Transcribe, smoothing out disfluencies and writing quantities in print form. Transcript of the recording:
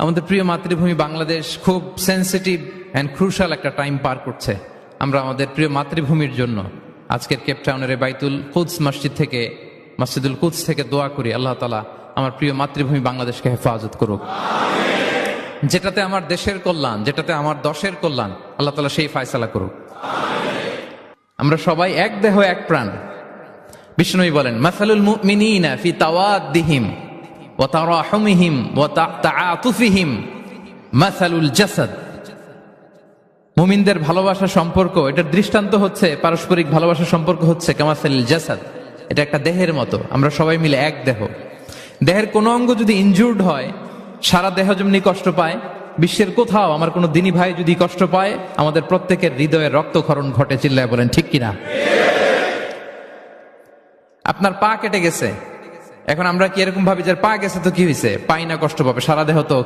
আমাদের প্রিয় মাতৃভূমি বাংলাদেশ খুব সেন্সিটিভ অ্যান্ড ক্রুশাল একটা টাইম পার করছে। আমরা আমাদের প্রিয় মাতৃভূমির জন্য আজকের কেপটাউনের বাইতুল কুদস মসজিদ থেকে, মসজিদুল কুদস থেকে দোয়া করি, আল্লাহ তাআলা আমার প্রিয় মাতৃভূমি বাংলাদেশকে হেফাজত করুক। যেটাতে আমার দেশের কল্যাণ, যেটাতে আমার দশের কল্যাণ, আল্লাহ তাআলা সেই ফায়সালা করুক। আমরা সবাই এক দেহ এক প্রাণ। বিষ্ণুই বলেন, মাসালুল মুমিনিনা ফি তাওয়াদ্দিহিম ওয়া তারাহুমিহিম ওয়া তাআতুফিহিম মাসালুল জাসাদ। মুমিনদের ভালোবাসা সম্পর্ক, এটার দৃষ্টান্ত হচ্ছে, পারস্পরিক ভালোবাসা সম্পর্ক হচ্ছে কামাসালিল জাসাদ, এটা একটা দেহের মতো। আমরা সবাই মিলে এক দেহ। দেহের কোনো অঙ্গ যদি ইনজুর্ড হয়, সারা দেহ যেমনি কষ্ট পায়, বিশ্বের কোথাও আমার কোনো দিনী ভাই যদি কষ্ট পায়, আমাদের প্রত্যেকের হৃদয়ে রক্তক্ষরণ ঘটে। চিল্লায় বলেন ঠিক কিনা? আপনার পা কেটে গেছে, এখন আমরা কি এরকম ভাবি যে পা গেছে তো কি হয়েছে, পাই না, কষ্ট পাবে, সারা দেহ তো